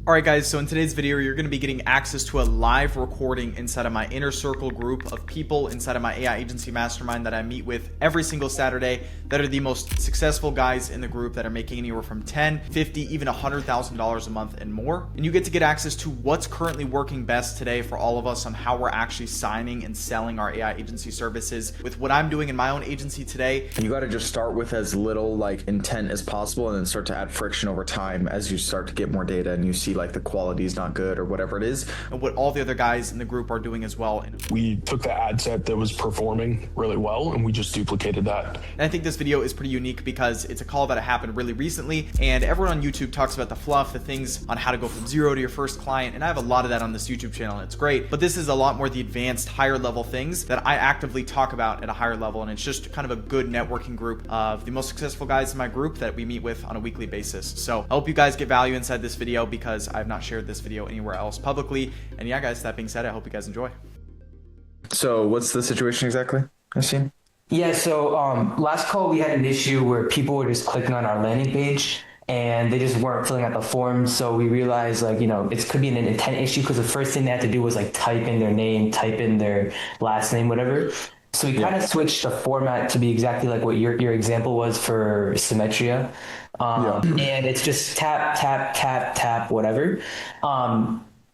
Alright guys, so in today's video, you're going to be getting access to a live recording inside of my inner circle group of people inside of my AI agency mastermind that I meet with every single Saturday that are the most successful guys in the group that are making anywhere from $10, $50, even $100,000 a month and more. And you get to get access to what's currently working best today for all of us on how we're actually signing and selling our AI agency services with what I'm doing in my own agency today. You got to just start with as little intent as possible and then start to add friction over time as you start to get more data and you see the quality is not good or whatever it is. And what all the other guys in the group are doing as well. We took the ad set that was performing really well and we just duplicated that. And I think this video is pretty unique because it's a call that happened really recently, and everyone on YouTube talks about the fluff, the things on how to go from zero to your first client, and I have a lot of that on this YouTube channel and it's great, but this is a lot more the advanced higher level things that I actively talk about at a higher level, and it's just kind of a good networking group of the most successful guys in my group that we meet with on a weekly basis. So I hope you guys get value inside this video because I've not shared this video anywhere else publicly. And yeah guys, that being said, I hope you guys enjoy. So what's the situation exactly, Yassine? Yeah, so last call we had an issue where people were just clicking on our landing page and they just weren't filling out the form. So we realized it could be an intent issue because the first thing they had to do was type in their name, type in their last name, whatever. So we kind of switched the format to be exactly like what your example was for Symmetria. And it's just tap, tap, tap, tap, whatever.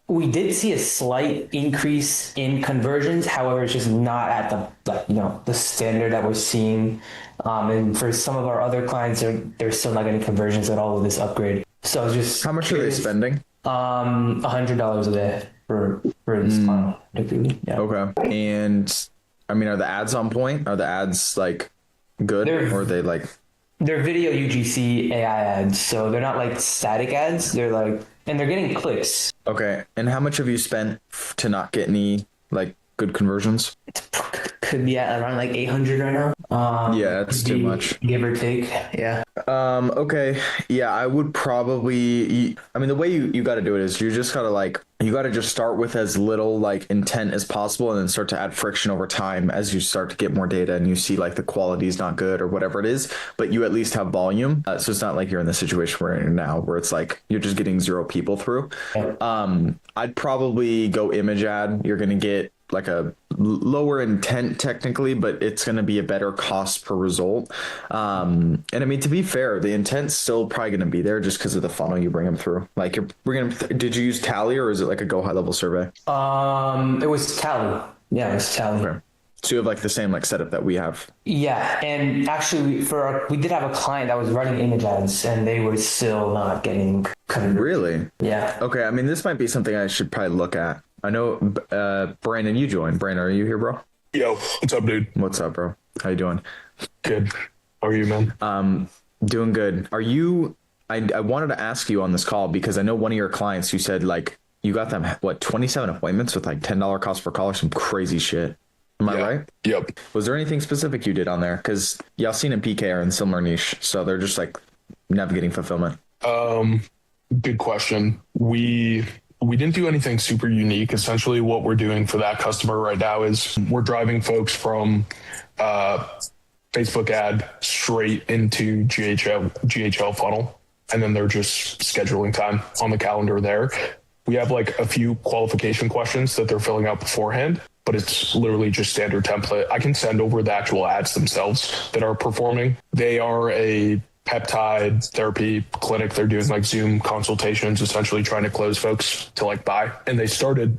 We did see a slight increase in conversions. However, it's just not at the standard that we're seeing. And for some of our other clients, they're still not getting conversions at all with this upgrade. So it's just how much are they spending? $100 a day for this client, particularly. Yeah. Okay. And I mean, are the ads on point? Are the ads good, or are they They're video UGC AI ads, so they're not static ads. They're and they're getting clicks. Okay. And how much have you spent to not get any good conversions? It could be at around 800 right now. Yeah, that's too much. Give or take. Yeah. Okay. Yeah, I would probably, the way you got to do it is you just got to you got to just start with as little intent as possible and then start to add friction over time as you start to get more data and you see the quality is not good or whatever it is, but you at least have volume. So it's not like you're in the situation we're in now where it's you're just getting 0 people through. I'd probably go image ad. You're going to get a lower intent technically, but it's going to be a better cost per result. And I mean, to be fair, the intent's still probably going to be there just because of the funnel you bring them through. You're bringing them did you use Tally or is it a GoHighLevel survey? It was Tally. Yeah, it was Tally. Okay. So you have the same setup that we have. Yeah, and actually we did have a client that was running image ads and they were still not getting converted. Really? Yeah. Okay, I mean, this might be something I should probably look at. I know, Brandon, you joined. Brandon, are you here, bro? Yo, what's up, dude? What's up, bro? How you doing? Good. How are you, man? Doing good. Are you, I wanted to ask you on this call because I know one of your clients, you said you got them, 27 appointments with $10 cost per call or some crazy shit. Am I right? Yep. Was there anything specific you did on there? Because Yassine and PK are in similar niche, so they're just navigating fulfillment. Good question. We didn't do anything super unique. Essentially, what we're doing for that customer right now is we're driving folks from Facebook ad straight into GHL funnel, and then they're just scheduling time on the calendar there. We have a few qualification questions that they're filling out beforehand, but it's literally just standard template. I can send over the actual ads themselves that are performing. They are a peptide therapy clinic. They're doing Zoom consultations, essentially trying to close folks to buy. And they started,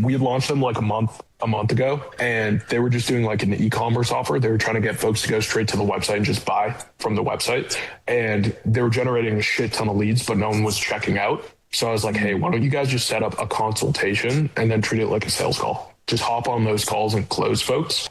we had launched them a month ago, and they were just doing an e-commerce offer. They were trying to get folks to go straight to the website and just buy from the website. And they were generating a shit ton of leads, but no one was checking out. So I was like, hey, why don't you guys just set up a consultation and then treat it like a sales call? Just hop on those calls and close folks.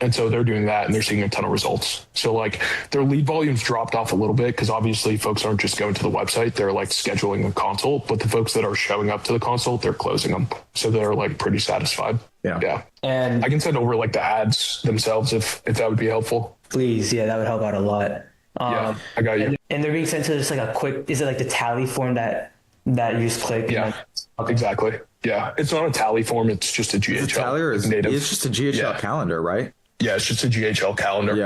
And so they're doing that and they're seeing a ton of results. So their lead volumes dropped off a little bit because obviously folks aren't just going to the website. They're scheduling a consult, but the folks that are showing up to the consult, they're closing them. So they're pretty satisfied. Yeah. And I can send over the ads themselves if that would be helpful. Please. Yeah, that would help out a lot. Yeah, I got you. And they're being sent to just a quick, is it the Tally form that you just click? Yeah, okay. Exactly. Yeah. It's not a Tally form. It's just a GHL. Is it Tally or native. It's just a GHL calendar, right? Yeah, it's just a GHL calendar.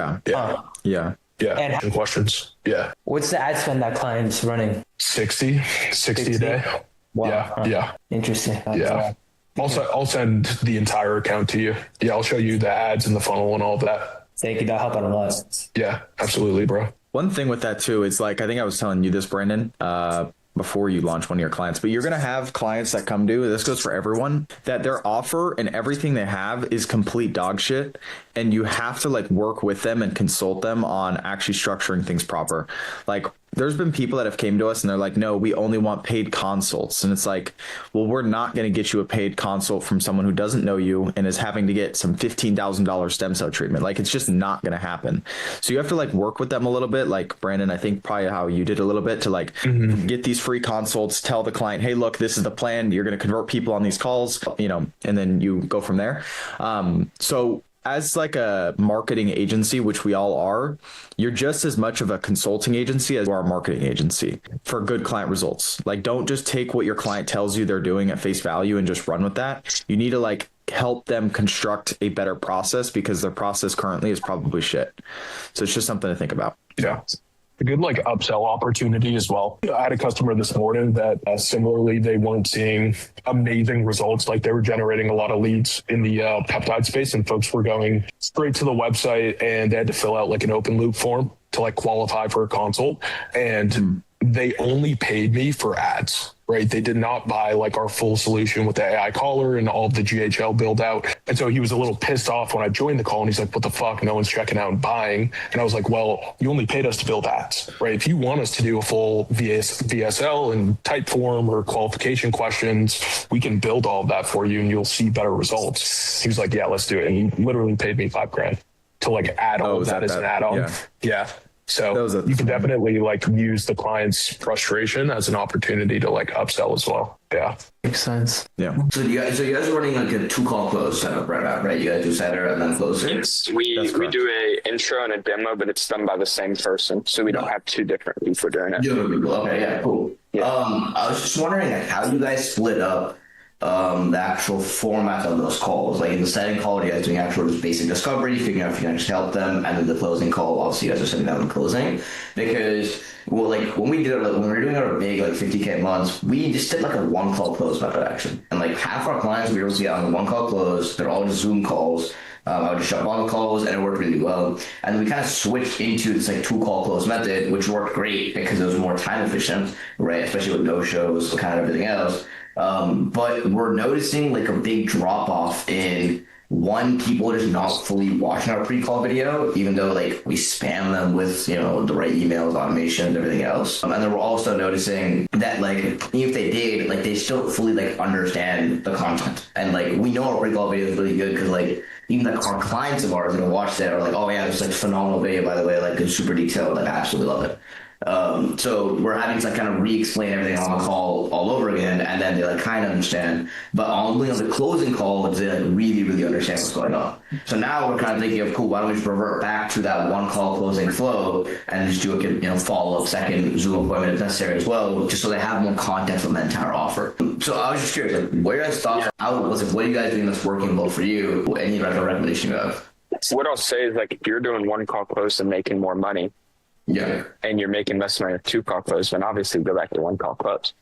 Yeah. Yeah. And questions. Yeah. what's the ad spend that client's running? 60 a day. Wow. Yeah. Yeah. Interesting. Yeah. I'll send the entire account to you. Yeah. I'll show you the ads and the funnel and all of that. Thank you. That'll help out a lot. Yeah, absolutely, bro. One thing with that too is like, I think I was telling you this, Brandon, before you launch one of your clients, but you're going to have clients that come to, this goes for everyone, that their offer and everything they have is complete dog shit. And you have to like work with them and consult them on actually structuring things proper. Like there's been people that have came to us and they're like, no, we only want paid consults. And it's like, well, we're not going to get you a paid consult from someone who doesn't know you and is having to get some $15,000 stem cell treatment. Like it's just not going to happen. So you have to like work with them a little bit. Like Brandon, I think probably how you did a little bit to like get these free consults, tell the client, hey, look, this is the plan. You're going to convert people on these calls, you know, and then you go from there. So as like a marketing agency, which we all are, you're just as much of a consulting agency as you are a marketing agency for good client results. Like, don't just take what your client tells you they're doing at face value and just run with that. You need to like help them construct a better process because their process currently is probably shit. So it's just something to think about. Yeah. A good like upsell opportunity as well. I had a customer this morning that similarly, they weren't seeing amazing results. Like they were generating a lot of leads in the peptide space and folks were going straight to the website and they had to fill out like an open loop form to like qualify for a consult. And they only paid me for ads, right? They did not buy like our full solution with the AI caller and all of the GHL build out. And so he was a little pissed off when I joined the call and he's like, what the fuck? No one's checking out and buying. And I was like, well, you only paid us to build ads, right? If you want us to do a full VSL and type form or qualification questions, we can build all of that for you and you'll see better results. He was like, yeah, let's do it. And he literally paid me $5,000 to like add all of that as an add-on. Yeah. So you can definitely like use the client's frustration as an opportunity to like upsell as well. Yeah. Makes sense. Yeah. So you guys are running like a 2-call close setup right now, right? You guys do setter and then closer. We do a intro and a demo, but it's done by the same person. So we don't have 2 different people doing it. Okay, yeah, cool. Yeah. I was just wondering like, how you guys split up the actual format of those calls. Like in the setting call, you guys doing actual just basic discovery, figuring out if you can actually help them, and then the closing call, obviously you guys are sitting down and closing. Because well, like when we were doing our big like 50K months, we just did like a 1-call close method action. And like half our clients we were able to get on the 1-call close. They're all just Zoom calls. I would just jump on the calls and it worked really well. And we kind of switched into this like 2-call close method, which worked great because it was more time efficient, right? Especially with no shows, kind of everything else. But we're noticing like a big drop off in people just not fully watching our pre-call video, even though like we spam them with, you know, the right emails, automation, and everything else. And then we're also noticing that like even if they did, like they still fully like understand the content. And like we know our pre-call video is really good because like even like our clients of ours that watch that are like, oh yeah, it's like phenomenal video by the way, like it's super detailed, like I absolutely love it. So we're having to like, kind of re-explain everything on the call all over again, and then they like kind of understand. But only on the closing call, they like really understand what's going on. So now we're kind of thinking of, cool, why don't we just revert back to that 1-call closing flow and just do a follow-up second Zoom appointment if necessary as well, just so they have more context on the entire offer. So I was just curious, like, what are your guys' thoughts? What are you guys doing that's working well for you? Any recommendation you have? What I'll say is like if you're doing 1-call close and making more money, and you're making less money with 2-call close, then obviously go back to 1-call close.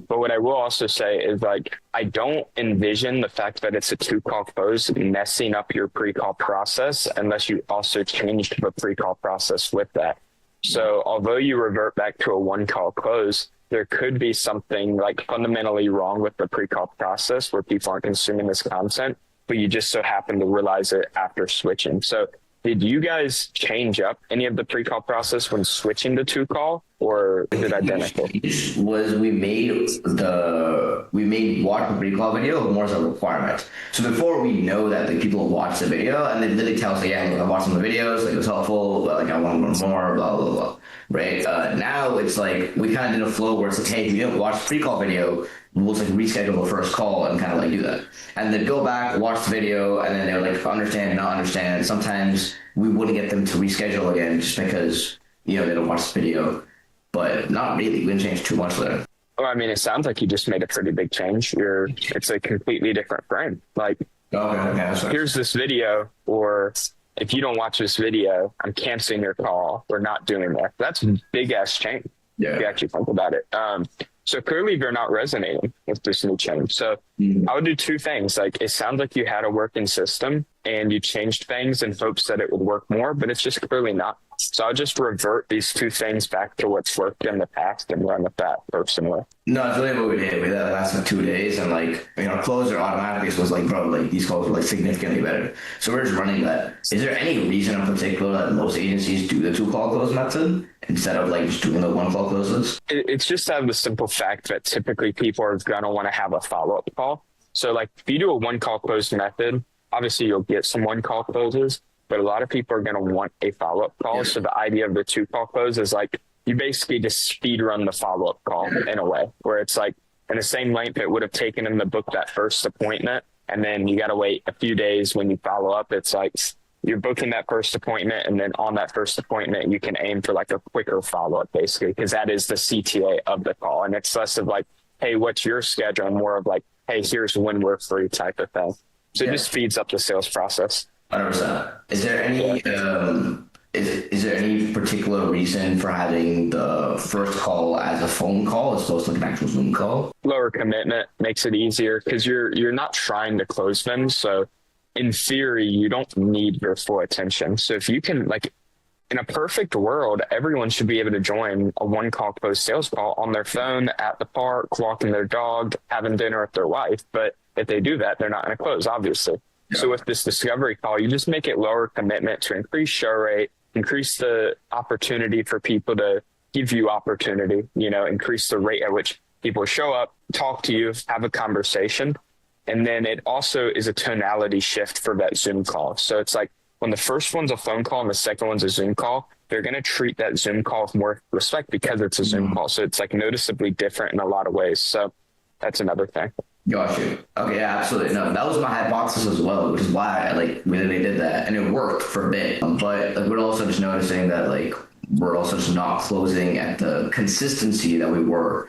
But what I will also say is like, I don't envision the fact that it's a 2-call close messing up your pre-call process unless you also changed the pre-call process with that. So although you revert back to a 1-call close, there could be something like fundamentally wrong with the pre-call process where people aren't consuming this content, but you just so happen to realize it after switching. So did you guys change up any of the pre-call process when switching to 2-call, or is it identical? We made watch the pre-call video more as a requirement. So before we know that the people watch the video and they literally tell us, like, yeah, I'm watching the videos, like it was helpful, but like I want to learn more, blah blah blah. Right? Now it's like we kind of did a flow where it's like, hey, if you didn't watch the pre-call video, we'll just like reschedule the first call and kind of like do that. And then go back, watch the video, and then they're like understand, not understand. Sometimes we wouldn't get them to reschedule again just because, you know, they don't watch the video. But not really. We didn't change too much there. Well, I mean, it sounds like you just made a pretty big change. It's a completely different frame. Like, okay, here's this video, or if you don't watch this video, I'm canceling your call. We're not doing that. That's a big ass change. Yeah. If you actually think about it. So clearly they're not resonating with this new change. So I would do two things. Like, it sounds like you had a working system and you changed things in hopes that it would work more, but it's just clearly not. So I'll just revert these two things back to what's worked in the past and run with that personally. No, it's really what we did. We did that last 2 days, and like, you know, closer automatically was like, bro, like these calls were like significantly better. So we're just running that. Is there any reason in particular that most agencies do the 2-call close method instead of like just doing the 1-call closes? It's just out of the simple fact that typically people are going to want to have a follow-up call. So like, if you do a 1-call close method, obviously you'll get some 1-call closes, but a lot of people are going to want a follow-up call. So the idea of the 2-call close is like, you basically just speed run the follow-up call in a way where it's like, in the same length it would have taken them to book that first appointment. And then you got to wait a few days when you follow up. It's like you're booking that first appointment, and then on that first appointment, you can aim for like a quicker follow-up basically, because that is the CTA of the call. And it's less of like, hey, what's your schedule? And more of like, hey, here's when we're free type of thing. So it just speeds up the sales process. 100%. Is there any is there any particular reason for having the first call as a phone call as opposed to like an actual Zoom call? Lower commitment makes it easier because you're not trying to close them. So in theory, you don't need your full attention. So if you can, like, in a perfect world, everyone should be able to join a 1-call close sales call on their phone, at the park, walking their dog, having dinner with their wife. But if they do that, they're not going to close, obviously. Yeah. So with this discovery call, you just make it lower commitment to increase show rate, increase the opportunity for people to give you opportunity, you know, increase the rate at which people show up, talk to you, have a conversation. And then it also is a tonality shift for that Zoom call. So it's like when the first one's a phone call and the second one's a Zoom call, they're going to treat that Zoom call with more respect because it's a Zoom call. So it's like noticeably different in a lot of ways. So that's another thing. Got you. Okay, yeah, absolutely. No, that was my hypothesis as well, which is why we did that, and it worked for a bit. But like, we're also just noticing that like we're also just not closing at the consistency that we were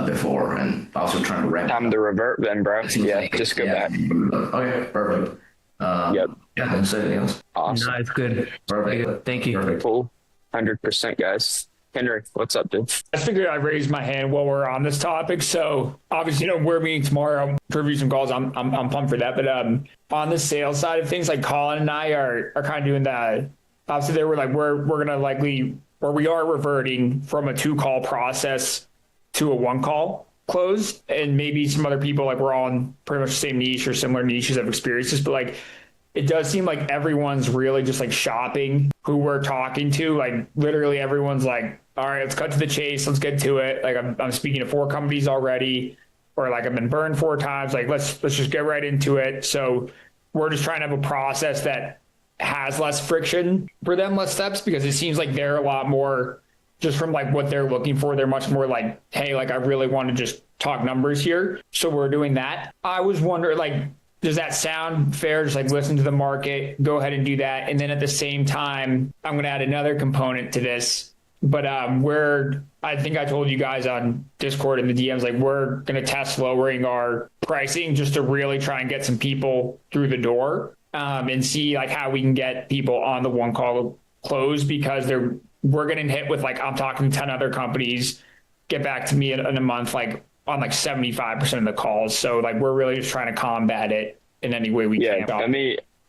before, and also trying to ramp. Time to revert, then, bro. Yeah, just go back. Okay, perfect. Yep. Yeah, and anything else? Awesome. No, it's good. Perfect. Thank you. Perfect. Cool. 100%, guys. Henry, what's up, dude? I figured I'd raise my hand while we're on this topic. So obviously, you know, we're meeting tomorrow to review some calls. I'm pumped for that. But on the sales side of things, like Colin and I are kind of doing that. Obviously, they were like, we're gonna likely, or we are reverting from a 2-call process to a 1-call close, and maybe some other people, like, we're all in pretty much the same niche or similar niches of experiences, but like, it does seem like everyone's really just like shopping who we're talking to. Like, literally everyone's like, all right, let's cut to the chase. Let's get to it. Like, I'm speaking to 4 companies already, or like I've been burned 4 times. Like, let's just get right into it. So we're just trying to have a process that has less friction for them, less steps, because it seems like they're a lot more just from like what they're looking for. They're much more like, hey, like, I really want to just talk numbers here. So we're doing that. I was wondering, like, does that sound fair? Just like listen to the market, go ahead and do that. And then at the same time, I'm going to add another component to this. But I think I told you guys on Discord in the DMs, like, we're going to test lowering our pricing just to really try and get some people through the door and see like how we can get people on the 1-call close, because we're getting hit with like, I'm talking to 10 other companies, get back to me in a month, like on like 75% of the calls. So like, we're really just trying to combat it in any way we can.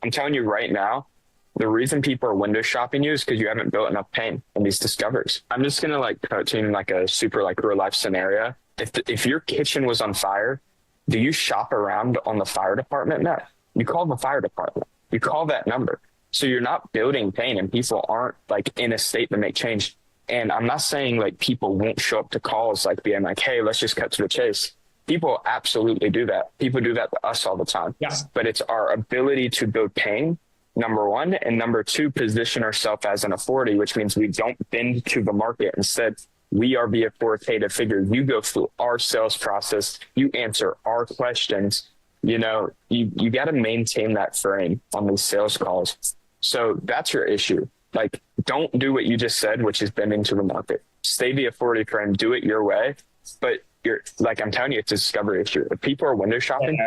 I'm telling you right now, the reason people are window shopping you is because you haven't built enough pain in these discoveries. I'm just going to like put in like a super like real life scenario. If your kitchen was on fire, do you shop around on the fire department? No, you call the fire department, you call that number. So you're not building pain, and people aren't like in a state to make change. And I'm not saying like people won't show up to calls like being like, hey, let's just cut to the chase. People absolutely do that. People do that to us all the time. Yeah. But it's our ability to build pain, number one, and number two, position ourselves as an authority, which means we don't bend to the market. Instead, we are the authoritative figure. You go through our sales process. You answer our questions. You know, you got to maintain that frame on these sales calls. So that's your issue. Like, don't do what you just said, which is bending to the market. Stay the authority frame, do it your way. But you're like, I'm telling you, it's a discovery issue. If people are window shopping,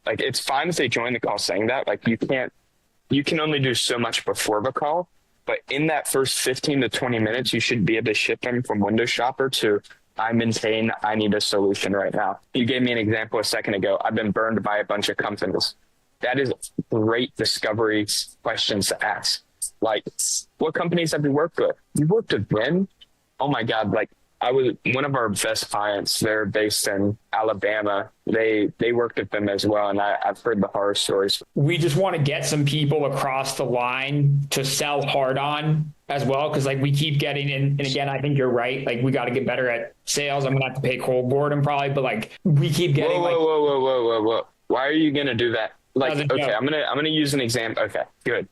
like, it's fine if they join the call saying that. Like, you can't you can only do so much before the call, but in that first 15 to 20 minutes, you should be able to shift them from window shopper to I'm in pain, I need a solution right now. You gave me an example a second ago. I've been burned by a bunch of companies. That is great discovery questions to ask. Like, what companies have you worked with? You worked with them? Oh my God, like one of our best clients, they're based in Alabama. They worked with them as well, and I've heard the horror stories. We just want to get some people across the line to sell hard on as well, because like we keep getting in, and again, I think you're right. Like we got to get better at sales. I'm gonna have to pay cold boredom probably, but like we keep getting whoa. Why are you gonna do that? Like, okay, I'm gonna use an example. Okay, good.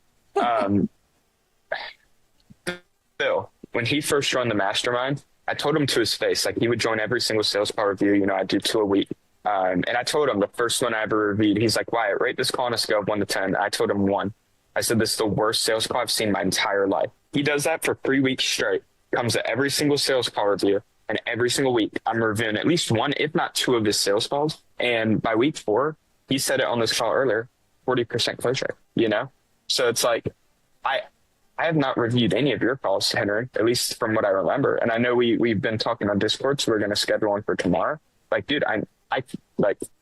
Bill, when he first joined the mastermind, I told him to his face, like he would join every single sales call review. You know, I do 2 a week. And I told him the first one I ever reviewed, he's like, Wyatt, rate this call on a scale of 1 to 10. I told him 1. I said, this is the worst sales call I've seen my entire life. He does that for 3 weeks straight, comes to every single sales call review. And every single week I'm reviewing at least 1, if not 2 of his sales calls. And by week 4, he said it on this call earlier, 40% close rate, you know? So it's like, I have not reviewed any of your calls, Henry, at least from what I remember. And I know we've been talking on Discord, so we're going to schedule one for tomorrow. Like, dude,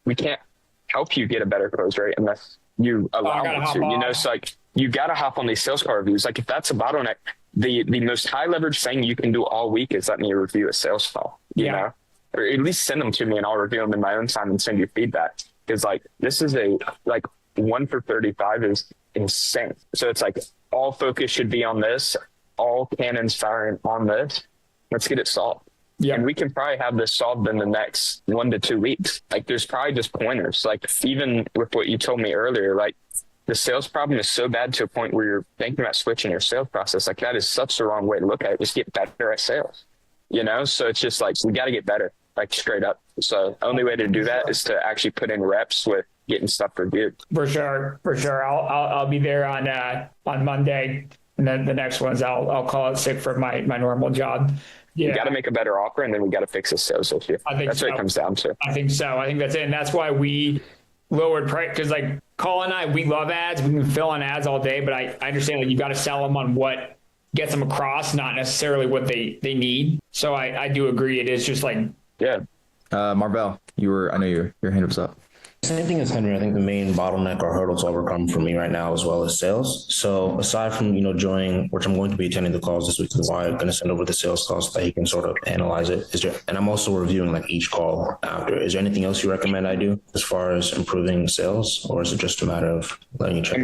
we can't help you get a better close rate unless you allow me to, you know? So like, you got to hop on these sales call reviews. Like if that's a bottleneck, the most high leverage thing you can do all week is let me review a sales call, you know, or at least send them to me and I'll review them in my own time and send you feedback. Cause like, this is 1 for 35 is insane. So it's like, all focus should be on this, all cannons firing on this. Let's get it solved. Yeah. And we can probably have this solved in the next 1 to 2 weeks. Like there's probably just pointers. Like even with what you told me earlier, like the sales problem is so bad to a point where you're thinking about switching your sales process. Like that is such the wrong way to look at it. Just get better at sales, you know? So it's just like, we got to get better, like straight up. So the only way to do that is to actually put in reps with getting stuff reviewed. For sure. I'll be there on Monday, and then the next ones I'll call it sick for my normal job. Yeah. We got to make a better offer, and then we got to fix the sales issue. That's what it comes down to. I think so. I think that's it, and that's why we lowered price, because like Colin and I, we love ads. We can fill on ads all day, but I understand like you got to sell them on what gets them across, not necessarily what they need. So I do agree. It is just like Marvell, I know your hand was up. Same thing as Henry. I think the main bottleneck or hurdle to overcome for me right now as well as sales. So aside from, joining, which I'm going to be attending the calls this week, is why I'm going to send over the sales calls so that he can sort of analyze it. And I'm also reviewing like each call after. Is there anything else you recommend I do as far as improving sales, or is it just a matter of letting you check?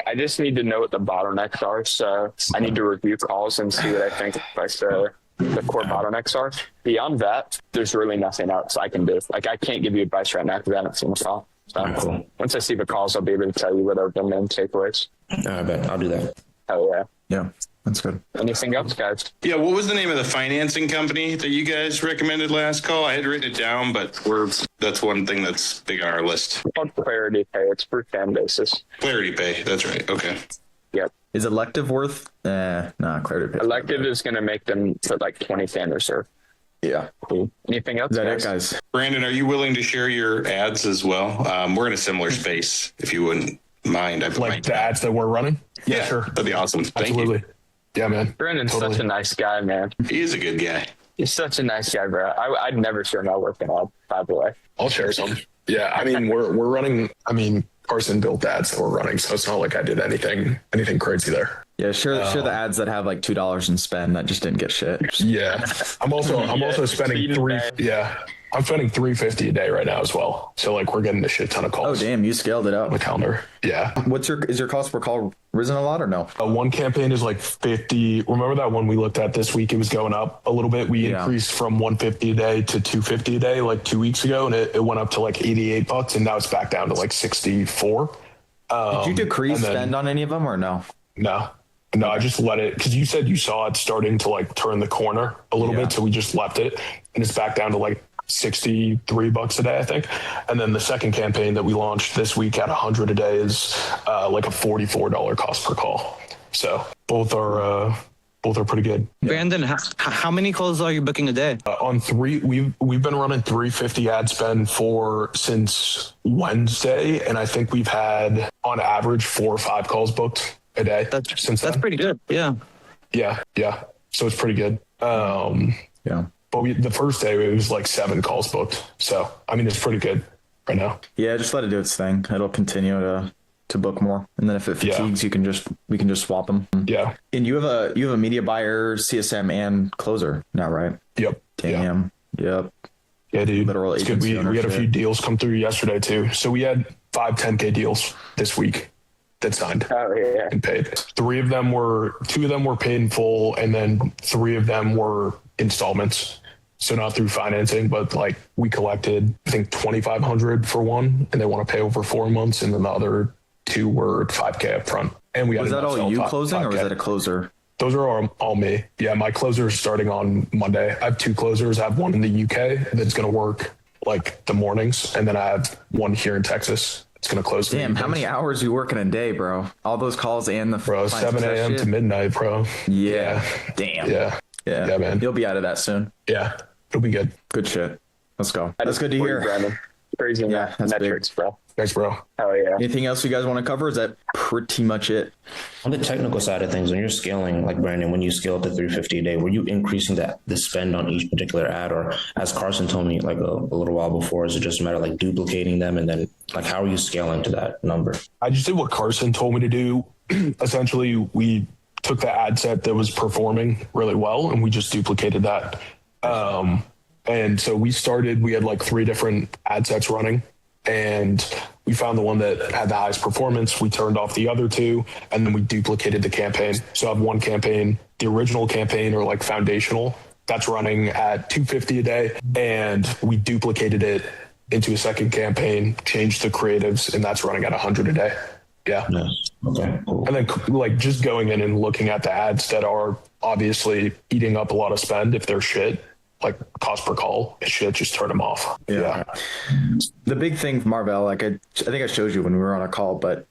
I just need to know what the bottlenecks are. So I need to review calls and see what I think the core bottlenecks are. Beyond that, there's really nothing else I can do. Like I can't give you advice right now because I haven't seen the call. So cool. Once I see the calls, I'll be able to tell you what are the main takeaways. I bet I'll do that. Oh yeah. Yeah, that's good. Anything else, guys? Yeah, what was the name of the financing company that you guys recommended last call? I had written it down, but that's one thing that's big on our list. It's called Clarity Pay. It's per fan basis. Clarity Pay. That's right. Okay. Yep. Is Elective worth? Clarity Pay. Elective is going to make them put like 20 fan reserve. Yeah. Cool. Anything else? Is that it, guys? Brandon, are you willing to share your ads as well? We're in a similar space, if you wouldn't mind. Like the ads that we're running? Yeah, sure. That'd be awesome. Thank you. Yeah, man. Brandon's such a nice guy, man. He is a good guy. He's such a nice guy, bro. I'd never share my work in all, by the way. I'll share some. Yeah, we're running. Carson built ads that we're running, so it's not like I did anything crazy there. Yeah, share the ads that have like $2 in spend that just didn't get shit. Yeah, I'm also spending I'm spending $350 a day right now as well. So like we're getting a shit ton of calls. Oh damn, you scaled it up. The calendar. Yeah. Is your cost per call risen a lot or no? One campaign is like 50. Remember that one we looked at this week? It was going up a little bit. We increased from 150 a day to 250 a day like 2 weeks ago, and it went up to like $88, and now it's back down to like 64. Did you decrease spend on any of them or no? No, I just let it, because you said you saw it starting to like turn the corner a little bit, so we just left it, and it's back down to like $63 a day, I think. And then the second campaign that we launched this week at 100 a day is like a $44 cost per call. So both are Both are pretty good. Brandon, how many calls are you booking a day? On 3, we've been running 350 ad spend since Wednesday, and I think we've had on average 4 or 5 calls booked a day. That's pretty good. Yeah. Yeah. So it's pretty good. Yeah. But the first day it was like 7 calls booked. So I mean, it's pretty good right now. Yeah, just let it do its thing. It'll continue to book more, and then if it fatigues, we can just swap them. Yeah. And you have a media buyer, CSM, and closer now, right? Yep. Damn. Yep. Yeah, dude. Literal it's good. We had a few deals come through yesterday too. So we had 5 10K deals this week that signed and paid. 2 of them were paid in full, and then 3 of them were installments. So not through financing, but like we collected, I think $2,500 for one, and they want to pay over 4 months, and then the other 2 were $5K up front. And we was that all you closing, 5K. Or was that a closer? Those are all me. Yeah, my closer is starting on Monday. I have 2 closers. I have one in the UK that's going to work like the mornings, and then I have one here in Texas. It's going to close. Damn, how many hours you work in a day, bro? All those calls and the 7 a.m. to midnight, bro. Yeah. Damn. Yeah, man. You'll be out of that soon. Yeah, it'll be good. Good shit. Let's go. That's good to hear. Brandon. Crazy metrics, big. bro. Thanks, bro. Oh yeah. Anything else you guys want to cover? Is that pretty much it? On the technical side of things, when you're scaling, like Brandon, when you scale to 350 a day, were you increasing the spend on each particular ad, or as Carson told me like a little while before, is it just a matter of like duplicating them, and then like how are you scaling to that number? I just did what Carson told me to do. Essentially, we took the ad set that was performing really well, and we just duplicated that. And so we had like 3 different ad sets running, and we found the one that had the highest performance. We turned off the other 2, and then we duplicated the campaign. So I have one campaign, the original campaign, or like foundational, that's running at 250 a day, and we duplicated it into a second campaign, changed the creatives, and that's running at 100 a day. Yeah. Nice. Okay, cool. And then like just going in and looking at the ads that are obviously eating up a lot of spend, if they're shit, like cost per call is shit, just turn them off. Yeah. The big thing, Marvell, like I think I showed you when we were on a call, but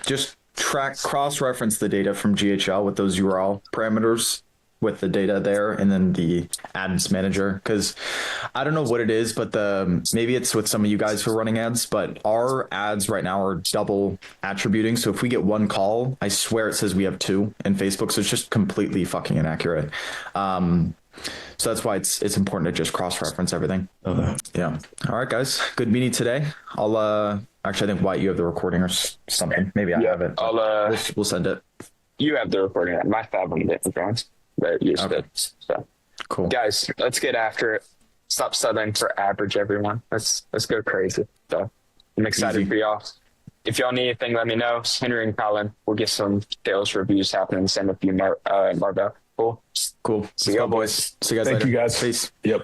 just cross-reference the data from GHL with those URL parameters with the data there, and then the ads manager, because I don't know what it is, but maybe it's with some of you guys who are running ads, but our ads right now are double attributing. So if we get 1 call, I swear it says we have 2 in Facebook. So it's just completely fucking inaccurate. So that's why it's important to just cross-reference everything. Okay. Yeah. All right, guys. Good meeting today. I'll actually, I think, Wyatt, you have the recording or something. Maybe I have it. We'll send it. You have the recording. My fab one didn't, but you did. So cool. Guys, let's get after it. Stop settling for average, everyone. Let's go crazy. So I'm excited for y'all. If y'all need anything, let me know. Henry and Colin, we'll get some sales reviews happening. Send a few Marvell. Cool. See you, boys. See you guys later. Thank you, guys. Peace. Yep.